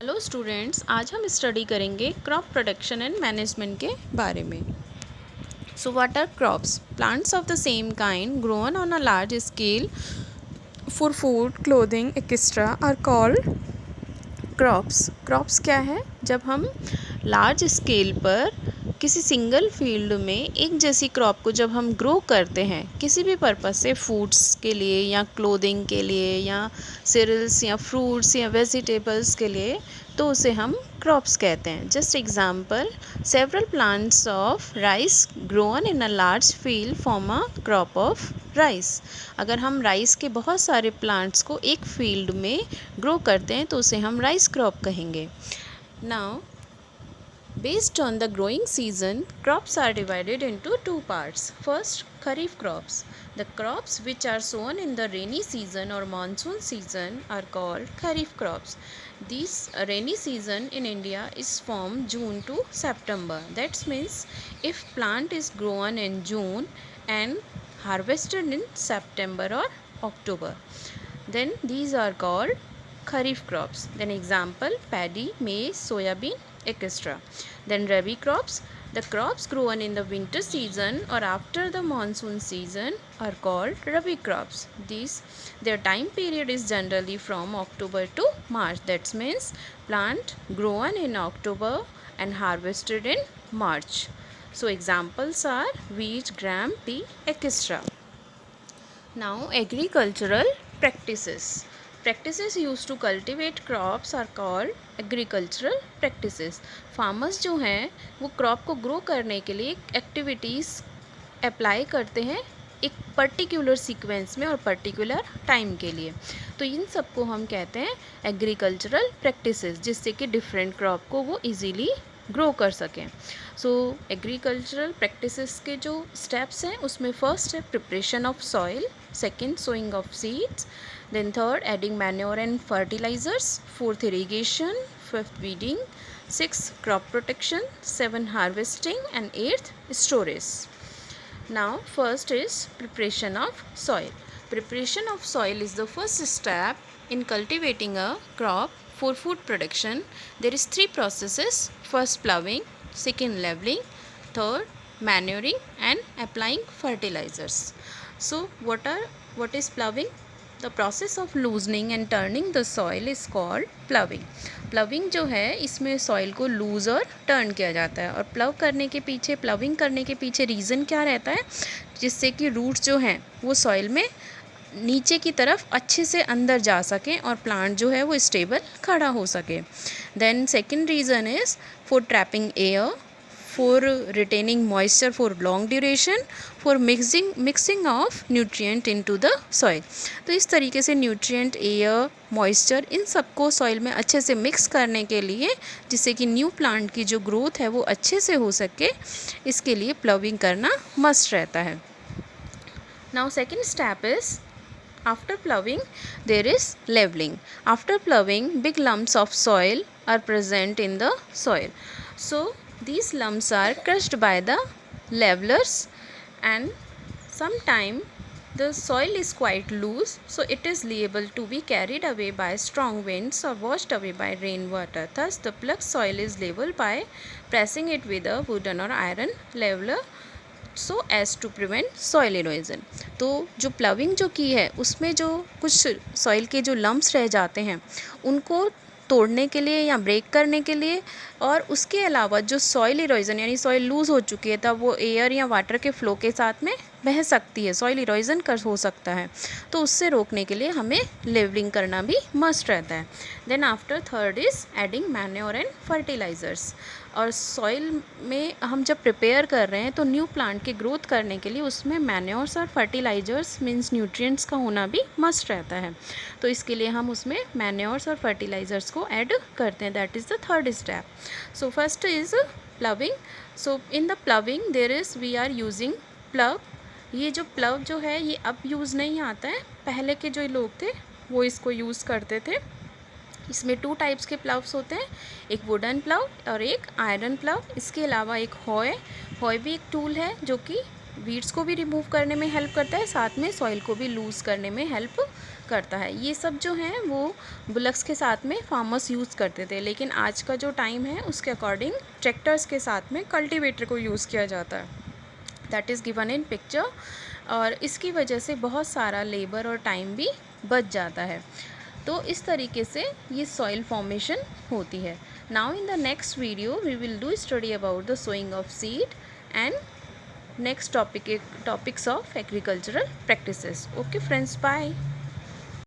Hello students, आज हम study करेंगे क्रॉप प्रोटेक्शन एंड मैनेजमेंट के बारे में। So what are crops? Plants of the same kind grown on a large scale for food, clothing etcetera are called crops. Crops क्या है? जब हम लार्ज स्केल पर किसी सिंगल फील्ड में एक जैसी क्रॉप को जब हम ग्रो करते हैं किसी भी पर्पस से, फूड्स के लिए या क्लोथिंग के लिए या सीरियल्स या फ्रूट्स या वेजिटेबल्स के लिए, तो उसे हम क्रॉप्स कहते हैं। Just example, several plants of rice grown in a large field form a crop of rice. अगर हम राइस के बहुत सारे प्लांट्स को एक फील्ड में ग्रो करते हैं तो उसे हम राइस क्रॉप कहेंगे। Now, based on the growing season, crops are divided into two parts. First, kharif crops. The crops which are sown in the rainy season or monsoon season are called kharif crops. This rainy season in India is from June to September. That means if plant is grown in June and harvested in September or October, then these are called kharif crops. Then example, paddy, maize, soyabean, etc. Then rabi crops. The crops grown in the winter season or after the monsoon season are called rabi crops. Their time period is generally from October to March. That means plant grown in October and harvested in March. So examples are wheat, gram, tea, etc. Now, agricultural practices. Practices used to cultivate crops are called agricultural practices. Farmers जो हैं वो crop को grow करने के लिए activities apply करते हैं एक पर्टिकुलर सीक्वेंस में और पर्टिकुलर टाइम के लिए। तो इन सब को हम कहते हैं एग्रीकल्चरल प्रैक्टिसेस, जिससे कि डिफरेंट क्रॉप को वो इजीली ग्रो कर सकें। सो एग्रीकल्चरल प्रैक्टिसेस के जो स्टेप्स हैं उसमें फर्स्ट है preparation of soil, second sowing of seeds, then third adding manure and fertilisers, fourth irrigation, fifth weeding, six crop protection, seven harvesting and eighth storage. Now first is preparation of soil. Preparation of soil is the first step in cultivating a crop for food production. There is three processes: first ploughing, second leveling, third manuring and applying fertilizers. So what is ploughing? The process of loosening and turning the soil is called ploughing. प्लविंग जो है इसमें soil को loose और turn किया जाता है। और प्लविंग करने के पीछे रीज़न क्या रहता है? जिससे कि रूट्स जो हैं वो सॉइल में नीचे की तरफ अच्छे से अंदर जा सकें और प्लांट जो है वो स्टेबल खड़ा हो सके। Then second reason is for trapping air, for retaining moisture for long duration, for mixing of nutrient into the soil. तो इस तरीके से न्यूट्रिएंट, एयर, मॉइस्चर इन सबको सॉइल में अच्छे से मिक्स करने के लिए, जिससे कि न्यू प्लांट की जो ग्रोथ है वो अच्छे से हो सके, इसके लिए प्लविंग करना मस्ट रहता है. Now second step is after ploughing there is leveling. After ploughing, big lumps of soil are present in the soil. So these lumps are crushed by the levelers, and sometime the soil is quite loose, so it is liable to be carried away by strong winds or washed away by rainwater. Thus the plucked soil is leveled by pressing it with a wooden or iron leveler so as to prevent soil erosion. तो जो प्लविंग जो की है उसमें जो कुछ soil के जो लम्प्स रह जाते हैं उनको तोड़ने के लिए या ब्रेक करने के लिए, और उसके अलावा जो सॉइल इरोजन यानी सॉइल लूज़ हो चुकी है तब वो एयर या वाटर के फ्लो के साथ में बह सकती है, सॉइल इरोजन कर हो सकता है, तो उससे रोकने के लिए हमें लेवलिंग करना भी मस्ट रहता है. Then after third is adding manure and fertilisers. और सॉइल में हम जब प्रिपेयर कर रहे हैं तो न्यू प्लांट की ग्रोथ करने के लिए उसमें मैन्योर्स और फर्टिलाइजर्स मीन्स न्यूट्रिएंट्स का होना भी मस्ट रहता है. तो इसके लिए हम उसमें मैन्योर्स और फर्टिलाइजर्स को ऐड करते हैं. That is the third step. So first is ploughing. So in the ploughing there is we are using plough. ये जो प्लव जो है ये अब यूज़ नहीं आता है, पहले के जो लोग थे वो इसको यूज़ करते थे. इसमें टू टाइप्स के प्लव्स होते हैं, एक वुडन प्लव और एक आयरन प्लव. इसके अलावा एक हॉय भी एक टूल है जो कि वीड्स को भी रिमूव करने में हेल्प करता है, साथ में सॉइल को भी लूज़ करने में हेल्प करता है। ये सब जो हैं वो बुलक्स के साथ में फार्मर्स यूज़ करते थे, लेकिन आज का जो टाइम है उसके अकॉर्डिंग ट्रैक्टर्स के साथ में कल्टीवेटर को यूज़ किया जाता है, that is given in picture. और इसकी वजह से बहुत सारा लेबर और टाइम भी बच जाता है। तो इस तरीके से ये सॉइल फॉर्मेशन होती है। Now in the next video we will do study about the sowing of seed and next topics of agricultural practices. Okay friends, bye.